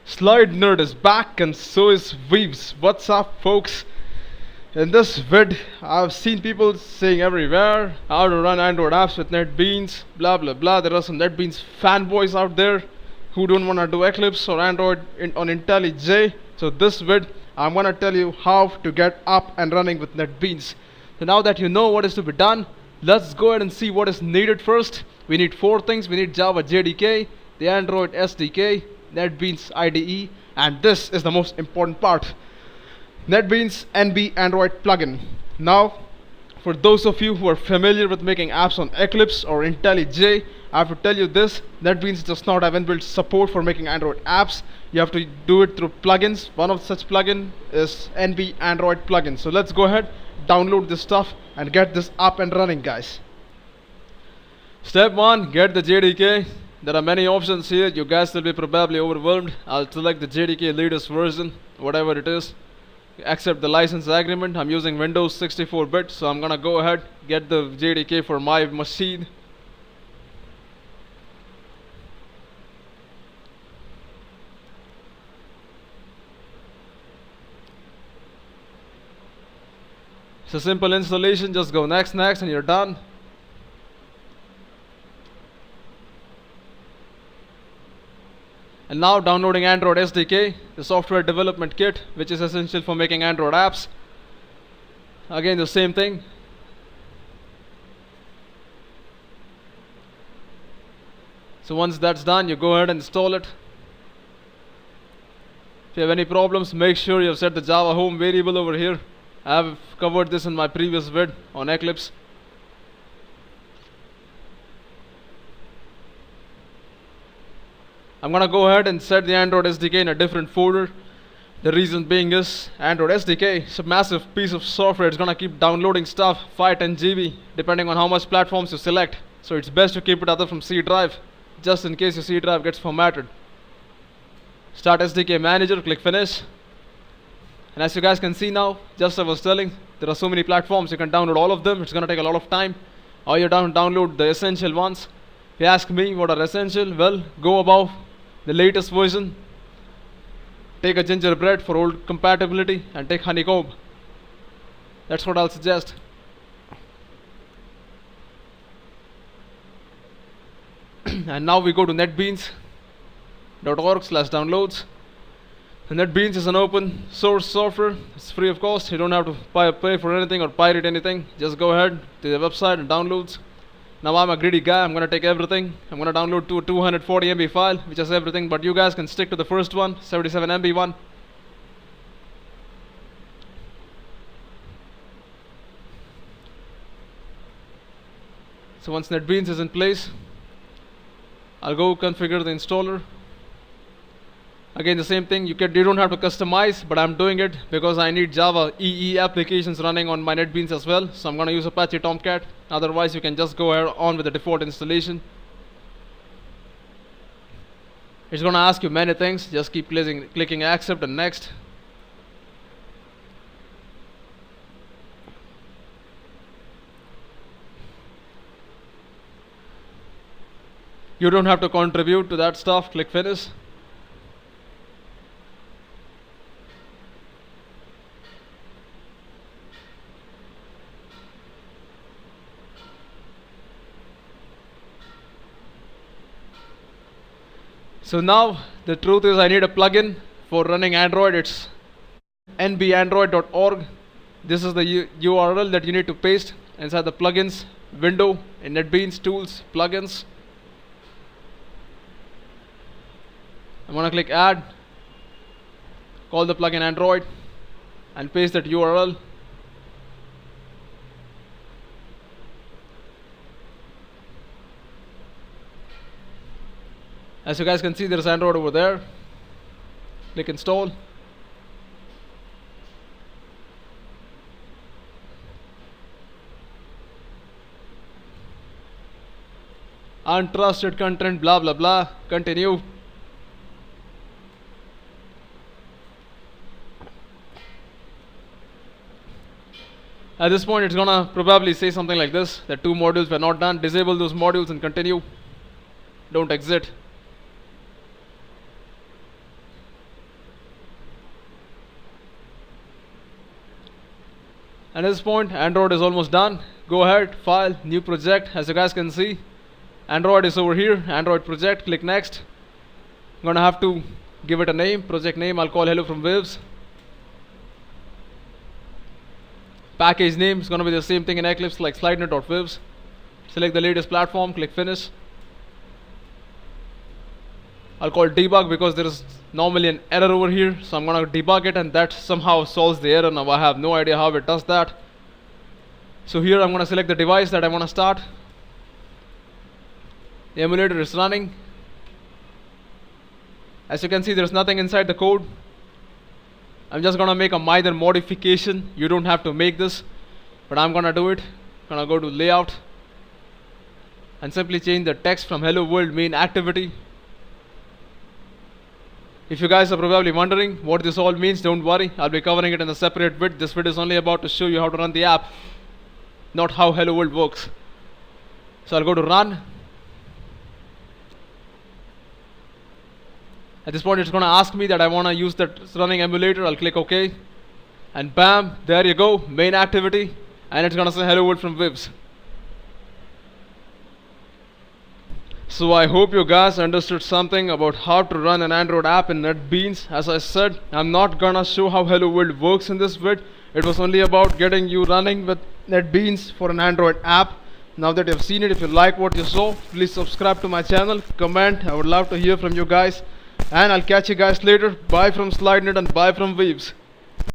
Slide Nerd is back and so is Weaves. What's up, folks? In this vid, I've seen people saying everywhere how to run Android apps with Netbeans, blah blah blah. There are some Netbeans fanboys out there who don't want to do Eclipse or Android on IntelliJ. So this vid, I'm gonna tell you how to get up and running with Netbeans. So now that you know what is to be done, let's go ahead and see what is needed first. We need four things. We need Java JDK, the Android SDK, Netbeans IDE, and this is the most important part. Netbeans NB Android plugin. Now, for those of you who are familiar with making apps on Eclipse or IntelliJ, I have to tell you this: Netbeans does not have inbuilt support for making Android apps. You have to do it through plugins. One of such plugin is NB Android plugin. So let's go ahead, download this stuff, and get this up and running, guys. Step 1, get the JDK. There are many options here. You guys will be probably overwhelmed. I'll select the JDK latest version, whatever it is. Accept the license agreement. I'm using Windows 64-bit, so I'm gonna go ahead, get the JDK for my machine. It's a simple installation. Just go next, and you're done. And now downloading Android SDK, the software development kit, which is essential for making Android apps. Again, the same thing. So once that's done, you go ahead and install it. If you have any problems, make sure you have set the Java home variable over here. I have covered this in my previous vid on Eclipse. I'm gonna go ahead and set the Android SDK in a different folder. The reason being is Android SDK is a massive piece of software. It's gonna keep downloading stuff, 510 GB, depending on how much platforms you select. So it's best to keep it other from C drive, just in case your C drive gets formatted. Start SDK manager, click finish. And as you guys can see now, just as I was telling, there are so many platforms, you can download all of them. It's gonna take a lot of time. All you download the essential ones. If you ask me what are essential, well, go above the latest version, take a gingerbread for old compatibility, and take honeycomb. That's what I'll suggest. And now we go to netbeans.org/downloads. And Netbeans is an open source software. It's free of cost. You don't have to pay for anything or pirate anything. Just go ahead to the website and downloads. Now I'm a greedy guy. I'm gonna take everything. I'm gonna download to a 240 MB file, which is everything. But you guys can stick to the first one, 77 MB one. So once Netbeans is in place, I'll go configure the installer. Again, the same thing. You don't have to customize, but I'm doing it because I need Java EE applications running on my Netbeans as well. So I'm gonna use Apache Tomcat. Otherwise, you can just go on with the default installation. It's gonna ask you many things. Just keep clicking accept and next. You don't have to contribute to that stuff. Click finish. So now the truth is I need a plugin for running Android. It's nbandroid.org. This is the URL that you need to paste inside the plugins window in Netbeans tools plugins. I'm gonna click add, call the plugin Android, and paste that URL. As you guys can see, there's Android over there. Click install. Untrusted content, blah blah blah. Continue. At this point, it's gonna probably say something like this: that 2 modules were not done. Disable those modules and continue. Don't exit. And at this point, Android is almost done. Go ahead, file, new project. As you guys can see, Android is over here. Android project, click next. I'm gonna have to give it a name, project name. I'll call hello from Waves. Package name is gonna be the same thing in Eclipse, like slidenet.waves. Select the latest platform, click finish. I'll call debug because there is normally an error over here, so I'm gonna debug it, and that somehow solves the error. Now I have no idea how it does that. So here I'm gonna select the device that I wanna start. The emulator is running. As you can see, there's nothing inside the code. I'm just gonna make a minor modification. You don't have to make this, but I'm gonna do it. Gonna go to layout and simply change the text from hello world main activity. If you guys are probably wondering what this all means, don't worry, I'll be covering it in a separate vid. This vid is only about to show you how to run the app, not how hello world works. So I'll go to run. At this point it's going to ask me that I want to use that running emulator. I'll click OK, and bam, there you go, main activity, and it's going to say hello world from Waves. So I hope you guys understood something about how to run an Android app in Netbeans. As I said, I'm not gonna show how hello world works in this vid. It was only about getting you running with Netbeans for an Android app. Now that you've seen it, if you like what you saw, please subscribe to my channel, comment. I would love to hear from you guys, and I'll catch you guys later. Bye from SlideNet and bye from Waves.